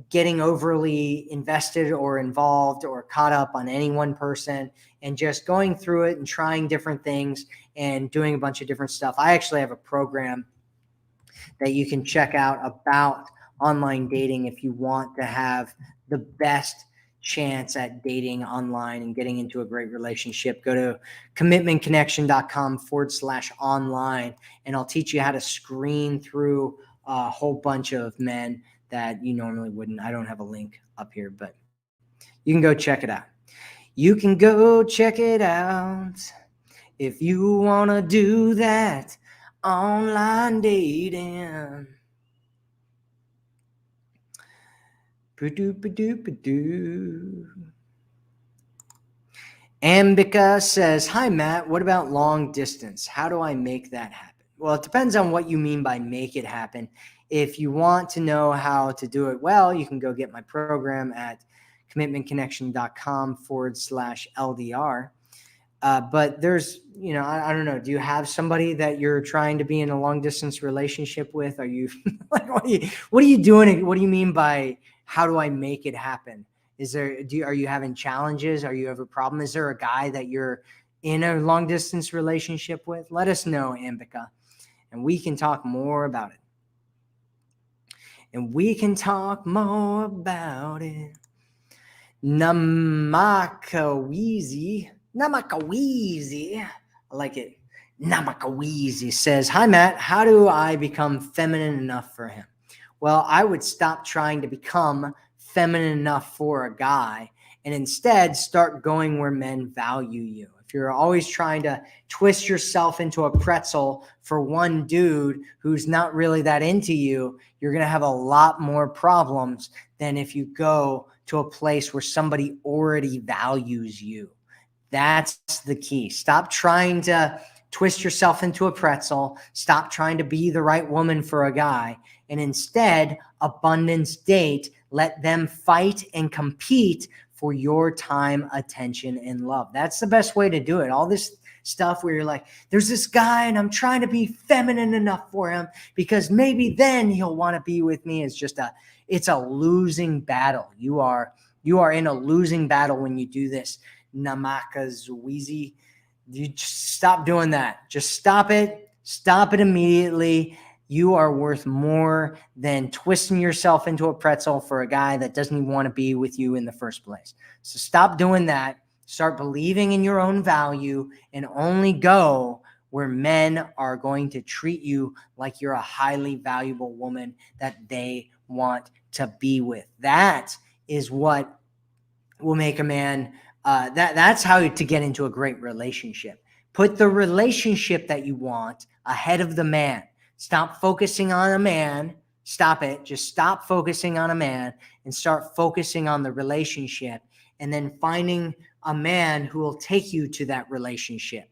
getting overly invested or involved or caught up on any one person, and just going through it and trying different things and doing a bunch of different stuff. I actually have a program that you can check out about online dating if you want to have the best chance at dating online and getting into a great relationship. Go to commitmentconnection.com/online, and I'll teach you how to screen through a whole bunch of men that you normally wouldn't. I don't have a link up here, but you can go check it out. You can go check it out if you want to do that online dating. Ambika says, hi, Matt. What about long distance? How do I make that happen? Well, it depends on what you mean by make it happen. If you want to know how to do it well, you can go get my program at commitmentconnection.com/LDR. But there's, I don't know. Do you have somebody that you're trying to be in a long distance relationship with? Are you like, what are you doing? What do you mean by how do I make it happen? Are you having challenges? Are you have a problem? Is there a guy that you're in a long distance relationship with? Let us know, Ambika, and we can talk more about it. Namakaweezy. I like it. Namakaweezy says, hi, Matt. How do I become feminine enough for him? Well, I would stop trying to become feminine enough for a guy and instead start going where men value you. If you're always trying to twist yourself into a pretzel for one dude who's not really that into you, you're going to have a lot more problems than if you go to a place where somebody already values you. That's the key. Stop trying to twist yourself into a pretzel. Stop trying to be the right woman for a guy, and instead abundance date. Let them fight and compete for your time, attention, and love. That's the best way to do it. All this stuff where you're like, there's this guy and I'm trying to be feminine enough for him because maybe then he'll want to be with me, it's a losing battle. You are in a losing battle when you do this. Namakazuizi. You just stop doing that. Just stop it. Stop it immediately. You are worth more than twisting yourself into a pretzel for a guy that doesn't even want to be with you in the first place. So stop doing that. Start believing in your own value and only go where men are going to treat you like you're a highly valuable woman that they want to be with. That is what will make a man, that's how to get into a great relationship. Put the relationship that you want ahead of the man. Stop focusing on a man. Stop it. Just stop focusing on a man and start focusing on the relationship, and then finding a man who will take you to that relationship.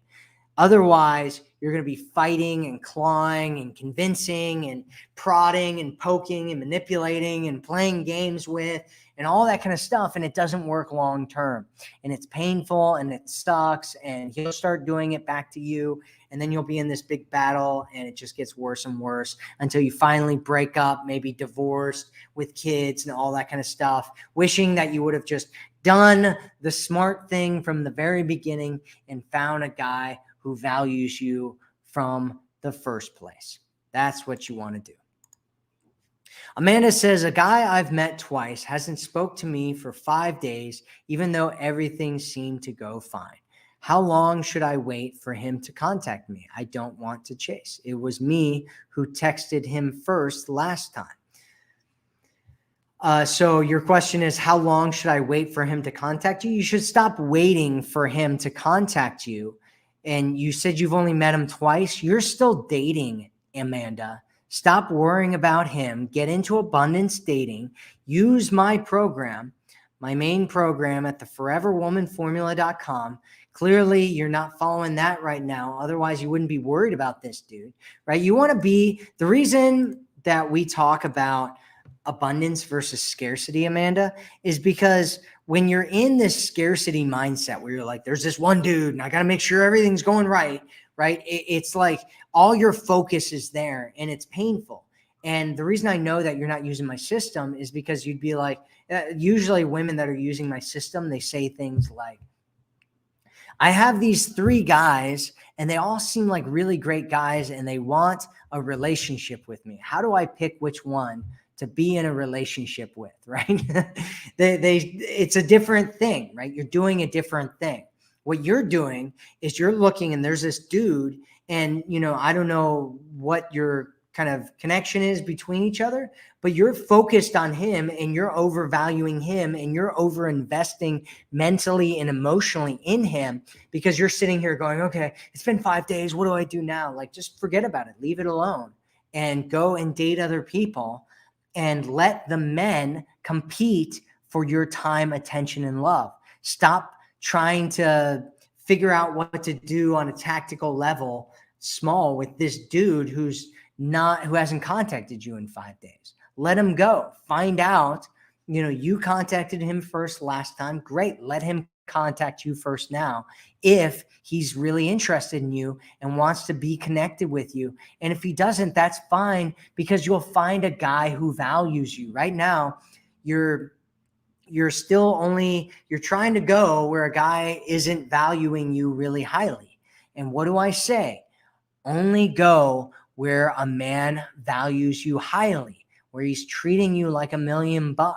Otherwise, you're going to be fighting and clawing and convincing and prodding and poking and manipulating and playing games with and all that kind of stuff. And it doesn't work long term. And it's painful and it sucks. And he'll start doing it back to you. And then you'll be in this big battle and it just gets worse and worse until you finally break up, maybe divorced with kids and all that kind of stuff, wishing that you would have just done the smart thing from the very beginning and found a guy who values you from the first place. That's what you want to do. Amanda says, a guy I've met twice hasn't spoke to me for 5 days, even though everything seemed to go fine. How long should I wait for him to contact me? I don't want to chase. It was me who texted him first last time. So your question is, how long should I wait for him to contact you? You should stop waiting for him to contact you. And you said you've only met him twice. You're still dating, Amanda. Stop worrying about him. Get into abundance dating. Use my program. my main program at the foreverwomanformula.com. Clearly, you're not following that right now. Otherwise, you wouldn't be worried about this dude, right? You want to be the reason that we talk about abundance versus scarcity, Amanda, is because when you're in this scarcity mindset where you're like, there's this one dude and I got to make sure everything's going right, right? It's like all your focus is there and it's painful. And the reason I know that you're not using my system is because you'd be like, usually women that are using my system, they say things like, I have these 3 guys and they all seem like really great guys and they want a relationship with me. How do I pick which one to be in a relationship with, right? It's a different thing, right? You're doing a different thing. What you're doing is you're looking and there's this dude and, I don't know what your kind of connection is between each other, but you're focused on him and you're overvaluing him and you're over investing mentally and emotionally in him because you're sitting here going, okay, it's been 5 days. What do I do now? Like, just forget about it. Leave it alone and go and date other people and let the men compete for your time, attention, and love. Stop trying to figure out what to do on a tactical level small with this dude who hasn't contacted you in 5 days. Let him go. Find out, you contacted him first last time. Great. Let him contact you first now if he's really interested in you and wants to be connected with you. And if he doesn't, that's fine, because you'll find a guy who values you. Right now, you're trying to go where a guy isn't valuing you really highly. And what do I say? Only go where a man values you highly, where he's treating you like $1,000,000,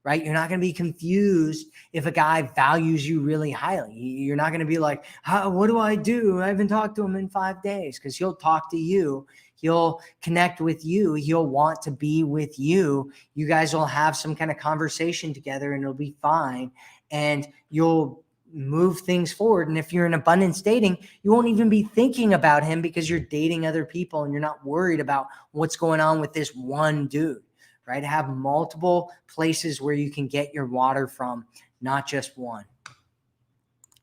right? You're not going to be confused if a guy values you really highly. You're not going to be like, what do I do? I haven't talked to him in 5 days, because he'll talk to you. He'll connect with you. He'll want to be with you. You guys will have some kind of conversation together and it'll be fine. And you'll move things forward. And if you're in abundance dating, you won't even be thinking about him because you're dating other people and you're not worried about what's going on with this one dude, right? Have multiple places where you can get your water from, not just one.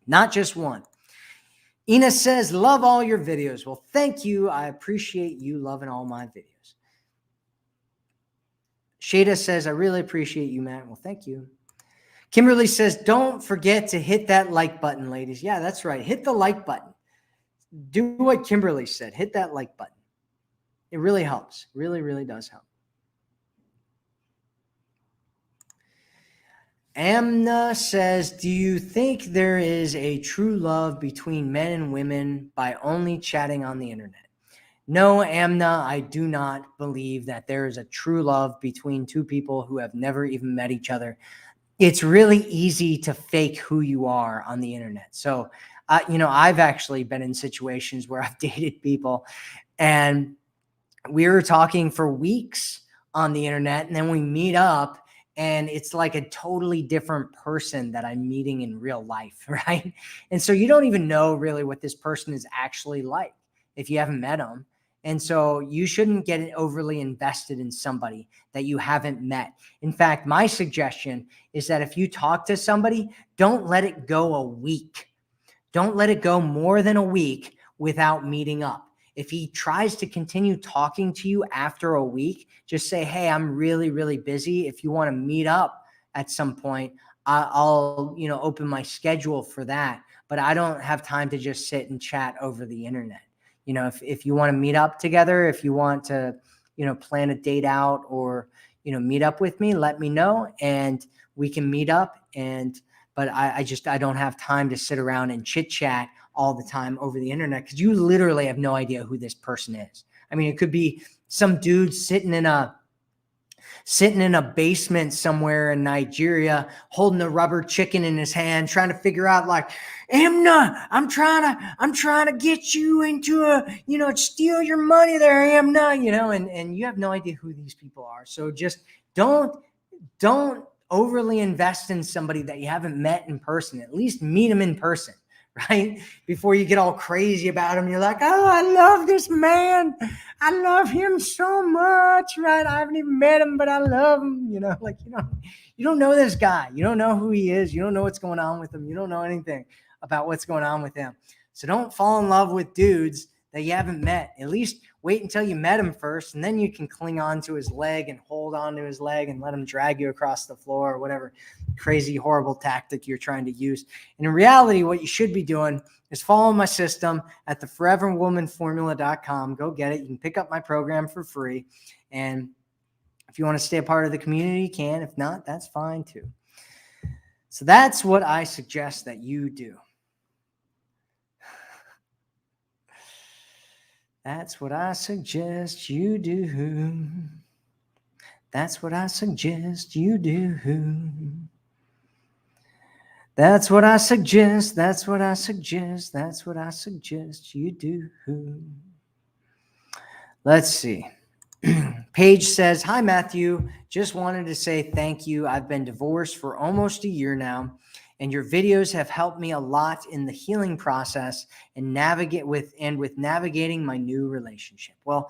Not just one. Ina says, love all your videos. Well, thank you. I appreciate you loving all my videos. Shada says, I really appreciate you, Matt. Well, thank you. Kimberly says, don't forget to hit that like button, ladies. Yeah, that's right. Hit the like button. Do what Kimberly said. Hit that like button. It really helps. Really, really does help. Amna says, do you think there is a true love between men and women by only chatting on the internet? No, Amna, I do not believe that there is a true love between two people who have never even met each other. It's really easy to fake who you are on the internet. So, I've actually been in situations where I've dated people and we were talking for weeks on the internet, and then we meet up and it's like a totally different person that I'm meeting in real life, right? And so you don't even know really what this person is actually like if you haven't met them. And so you shouldn't get overly invested in somebody that you haven't met. In fact, my suggestion is that if you talk to somebody, don't let it go a week. Don't let it go more than a week without meeting up. If he tries to continue talking to you after a week, just say, hey, I'm really, really busy. If you want to meet up at some point, I'll open my schedule for that. But I don't have time to just sit and chat over the internet. If you want to meet up together, if you want to, plan a date out or, meet up with me, let me know and we can meet up. But I don't have time to sit around and chit chat all the time over the internet, because you literally have no idea who this person is. I mean, it could be some dude sitting in a basement somewhere in Nigeria, holding a rubber chicken in his hand, trying to figure out like, Amna, I'm trying to get you into steal your money there, Amna, and you have no idea who these people are. So just don't overly invest in somebody that you haven't met in person. At least meet them in person, right? Before you get all crazy about him. You're like, oh, I love this man. I love him so much, right? I haven't even met him, but I love him. You You don't know this guy. You don't know who he is. You don't know what's going on with him. You don't know anything about what's going on with him. So don't fall in love with dudes that you haven't met. At least wait until you met him first, and then you can cling on to his leg and hold on to his leg and let him drag you across the floor or whatever crazy, horrible tactic you're trying to use. And in reality, what you should be doing is follow my system at theforeverwomanformula.com. Go get it. You can pick up my program for free. And if you want to stay a part of the community, you can. If not, that's fine too. So that's what I suggest that you do. That's what I suggest you do. That's what I suggest you do. That's what I suggest. That's what I suggest. That's what I suggest you do. Let's see. Paige says, "Hi, Matthew. Just wanted to say thank you. I've been divorced for almost a year now, and your videos have helped me a lot in the healing process and with navigating my new relationship." Well,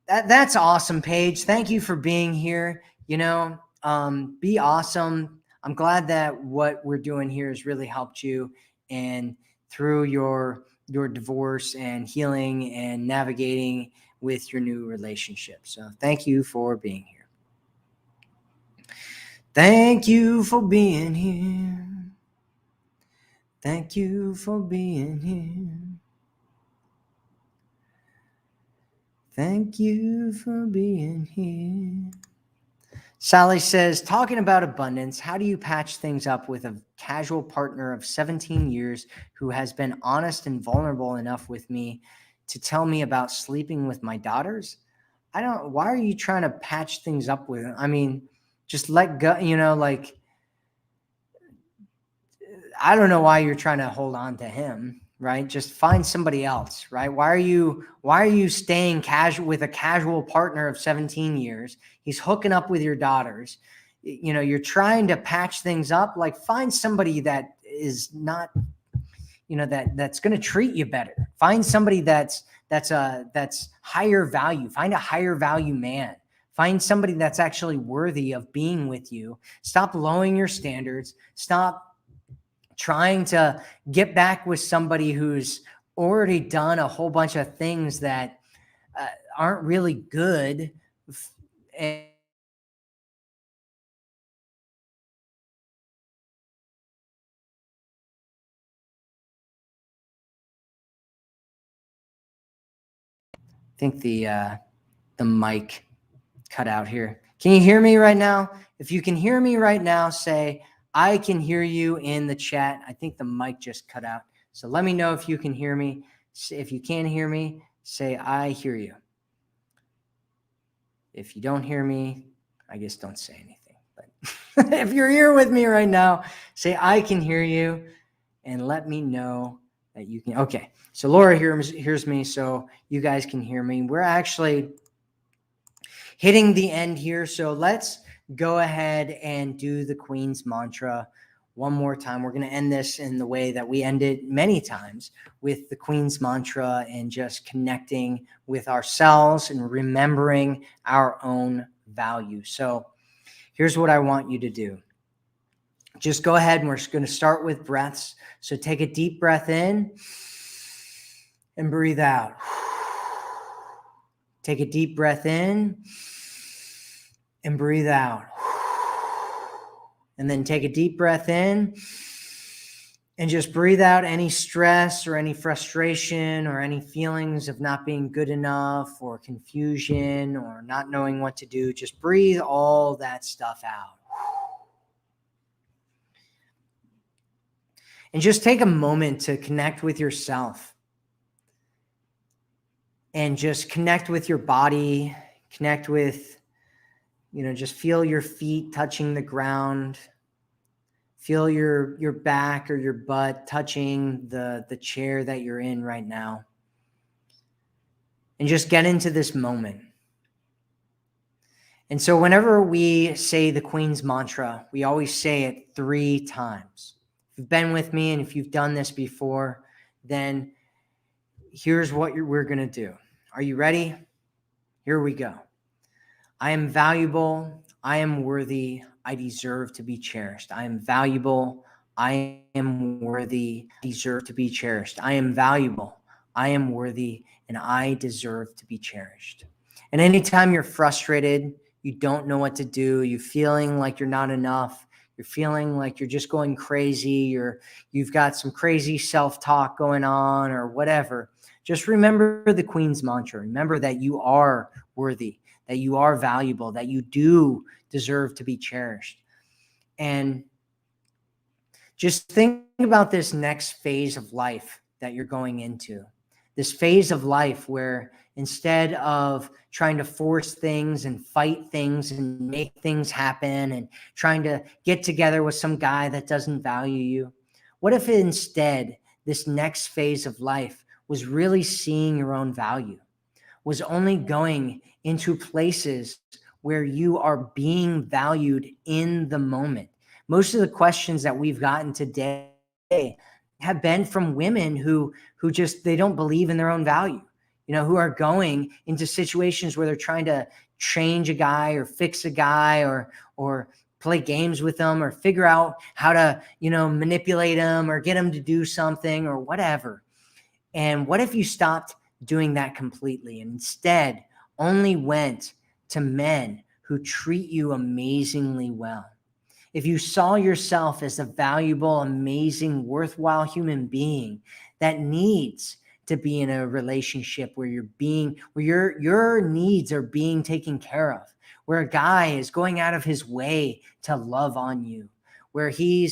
that's awesome, Paige. Thank you for being here. Be awesome. I'm glad that what we're doing here has really helped you and through your divorce and healing and navigating with your new relationship. So thank you for being here. Thank you for being here. Thank you for being here. Thank you for being here. Sally says, talking about abundance, how do you patch things up with a casual partner of 17 years who has been honest and vulnerable enough with me to tell me about sleeping with my daughters? Why are you trying to patch things up with him? I mean, just let go, I don't know why you're trying to hold on to him, right? Just find somebody else, right? Why are you staying casual with a casual partner of 17 years? He's hooking up with your daughters. You're trying to patch things up. Like, find somebody that is not, that's going to treat you better. Find somebody that's higher value. Find a higher value man. Find somebody that's actually worthy of being with you. Stop lowering your standards. Stop trying to get back with somebody who's already done a whole bunch of things that aren't really good. And I think the mic cut out here. Can you hear me right now? If you can hear me right now, say, I can hear you in the chat. I think the mic just cut out. So let me know if you can hear me. If you can't hear me, say, I hear you. If you don't hear me, I guess don't say anything. But if you're here with me right now, say, I can hear you, and let me know that you can. Okay, so Laura hears me, so you guys can hear me. We're actually hitting the end here, so let's go ahead and do the Queen's Mantra one more time. We're going to end this in the way that we end it many times, with the Queen's Mantra and just connecting with ourselves and remembering our own value. So here's what I want you to do. Just go ahead, and we're just going to start with breaths. So take a deep breath in and breathe out. Take a deep breath in and breathe out. And then take a deep breath in and just breathe out any stress or any frustration or any feelings of not being good enough or confusion or not knowing what to do. Just breathe all that stuff out. And just take a moment to connect with yourself and just connect with your body, connect with, just feel your feet touching the ground. Feel your back or your butt touching the chair that you're in right now. And just get into this moment. And so whenever we say the Queen's Mantra, we always say it 3 times. If you've been with me and if you've done this before, then here's what we're going to do. Are you ready? Here we go. I am valuable. I am worthy. I deserve to be cherished. I am valuable. I am worthy. I deserve to be cherished. I am valuable. I am worthy, and I deserve to be cherished. And anytime you're frustrated, you don't know what to do, you're feeling like you're not enough, you're feeling like you're just going crazy, you've got some crazy self-talk going on or whatever, just remember the Queen's mantra. Remember that you are worthy, that you are valuable, that you do deserve to be cherished. And just think about this next phase of life that you're going into. This phase of life where instead of trying to force things and fight things and make things happen and trying to get together with some guy that doesn't value you, what if instead this next phase of life was really seeing your own value, was only going into places where you are being valued in the moment? Most of the questions that we've gotten today have been from women who just, they don't believe in their own value, who are going into situations where they're trying to change a guy or fix a guy or play games with them or figure out how to, manipulate them or get them to do something or whatever. And what if you stopped doing that completely and instead only went to men who treat you amazingly well? If you saw yourself as a valuable, amazing, worthwhile human being that needs to be in a relationship where your needs are being taken care of, where a guy is going out of his way to love on you, where he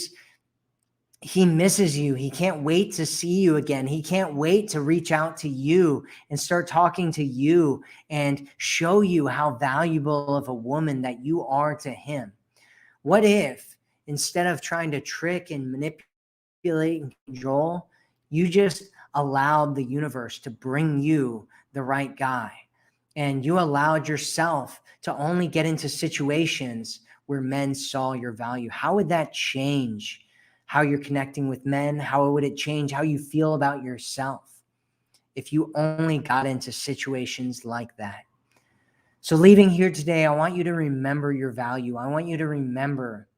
misses you. He can't wait to see you again. He can't wait to reach out to you and start talking to you and show you how valuable of a woman that you are to him. What if instead of trying to trick and manipulate and control, you just allowed the universe to bring you the right guy, and you allowed yourself to only get into situations where men saw your value? How would that change how you're connecting with men? How would it change how you feel about yourself if you only got into situations like that? So leaving here today, I want you to remember your value. I want you to remember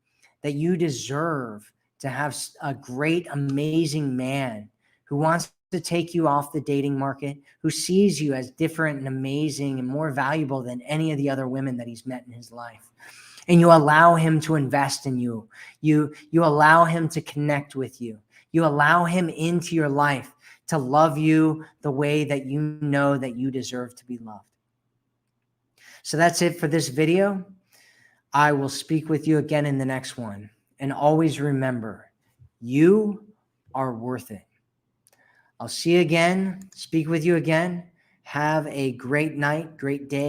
that you deserve to have a great, amazing man who wants to take you off the dating market, who sees you as different and amazing and more valuable than any of the other women that he's met in his life. And you allow him to invest in you. You allow him to connect with you. You allow him into your life to love you the way that you know that you deserve to be loved. So that's it for this video. I will speak with you again in the next one. And always remember, you are worth it. I'll see you again, speak with you again. Have a great night, great day.